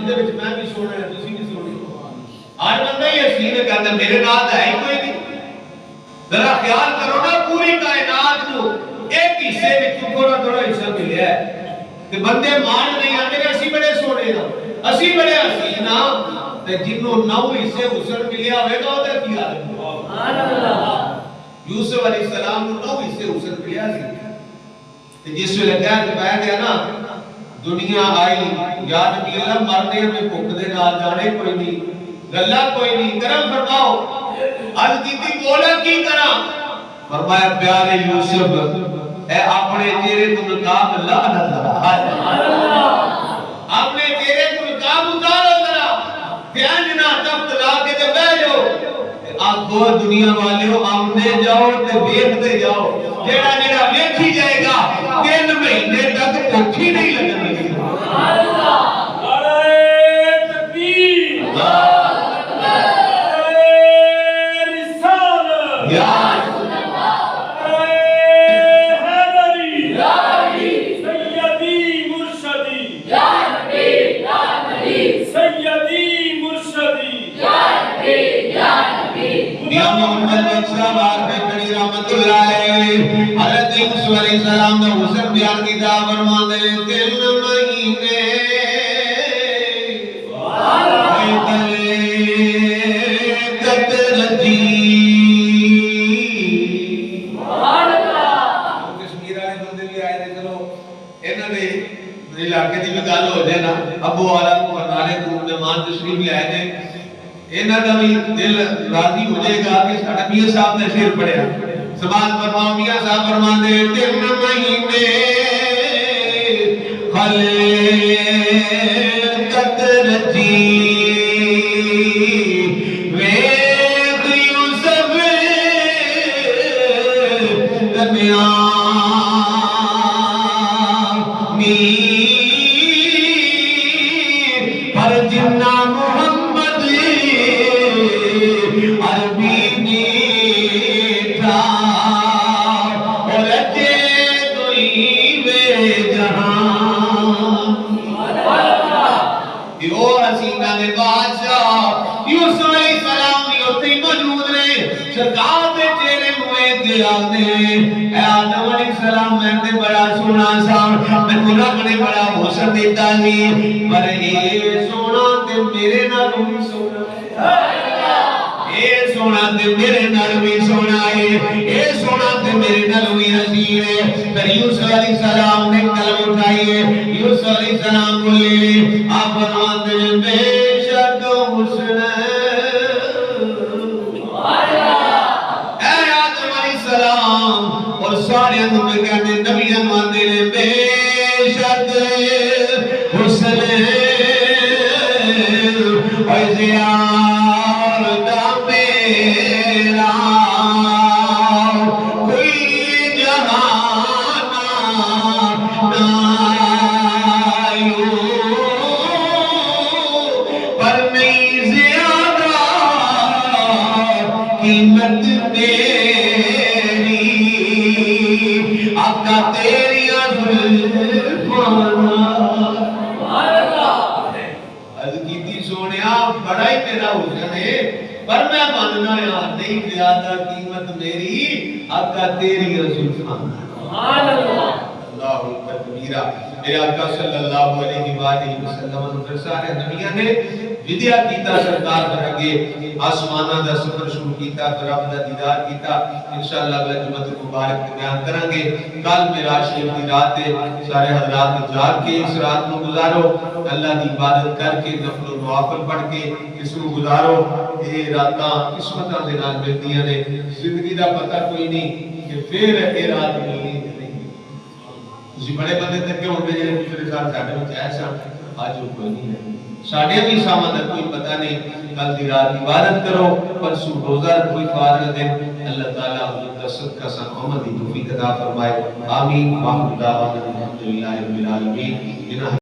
جندے وچ میں بھی سونا ہے تسی بھی سونی ہر بندہ ہی حسین ہے کہتا میرے نال ہے ہی کوئی نہیں ذرا خیال کرو نا پوری کائنات کو ایک حصے وچ تھوڑا تھوڑا حصہ ملیا ہے تے بندے مان نہیں آندے اسی بڑے سونے ہاں اسی بڑے حسین ہاں تے جنوں 9 حصے حسن ملیا ہوئے گا اودا کی حال سبحان اللہ یوسف علیہ السلام نو 9 حصے حسن ملیا سی تے جس ویلے قید پہ گیا نا دنیا آئی یا نبی اللہ مرنے میں بھوک دے نال جانے کوئی نہیں گلا کوئی نہیں کرم فرماؤ عرض کیتی بولا کی کرا فرمایا پیارے یوسف اے اپنے چہرے تو نقاب لا اللہ اپنے چہرے تو نقاب اتارو ذرا پیانجنا تفت لا کے تے بیٹھ جاؤ آپ کو دنیا والے ہو آمنے جاؤ تے دیکھتے جاؤ جیڑا جیڑا ویکھی جائے گا 3 مہینے تک بھوکی نہیں لگنے گی سبحان اللہ نعرہ تکبیر حضرت یوسف علیہ السلام نے حسن بیان کی تھا فرماتے 3 مہینے علاقے دی بھی گل ہو جائے نا ابو والا برنالے کو مہمان تشریف لے آئے تھے انہاں دا بھی دل راضی ہو جائے گا کہ ساڈا میاں صاحب نے شعر پڑھیا سماعت فرماؤ میاں صاحب فرماندے 3 مہینے خلقت رچی ویخ یوسف دنیا پر جنہ محمد عربی نیٹھا اور اچھے کوئی بے جہاں یہ حسینہ نے بادشاہ یوسف علیہ السلام نے اتنی موجود رہے سرکار دے چہرے ہوئے کے آدھے اے آدم علیہ السلام میں نے بڑا سونا سا میں رب نے بڑا حسن دیتا ہی پر اے سونا تے میرے نال بھی سونا اے سونا تے میرے نال بھی سونا ہے اے سونا تے میرے نال بھی حسین ہے پھر یوسف علیہ السلام نے قلم اٹھائی ہے یوسف علیہ السلام بولے آپ فرماتے ہیں بے شک حسن اے آدم علیہ السلام اور سارے اندر کہتے نبیان ماندے نے بے شک حسن اور زیادہ میرا کوئی جہانا نائیو پر نہیں زیادہ قیمت میری آقا تیری بڑا ہی میرا حسن ہے پر میں ماننا یار نہیں زیادہ قیمت میری آقا تیری رسول سبحان اللہ اللہ تکبیرہ میرے آقا صلی اللہ علیہ وآلہ وسلم نے سارے نبیوں نے ودیا کیتا سرکار پر اگے آسمانہ دا سفر شروع کیتا پھر رب دا دیدار کیتا انشاءاللہ اگلا جمعہ مبارک بیان کریں گے کل معراج شریف کی رات ہے سارے حضرات جاگ کے اس رات کو گزارو اللہ دی عبادت کر کے نفل و نوافل پڑھ کے اس کو گزارو یہ راتاں قسمتاں دے نال ملدیاں نے زندگی دا پتہ کوئی نہیں کہ پھر یہ رات ملنی نہیں اسی بڑے بندے تک کیوں ہوتے جنہیں پچھلے سال ساڑھے میں ایسا آج وہ کوئی نہیں ہے ساڑھے بھی سامدر کوئی پتہ نہیں کل دی رات عبادت کرو پرسو روزہ کوئی فارغ دے اللہ تعالیٰ حضور دست کا سن محمد توفیق عطا فرمائے آمین واحد دعوانا الحمدللہ رب العالمین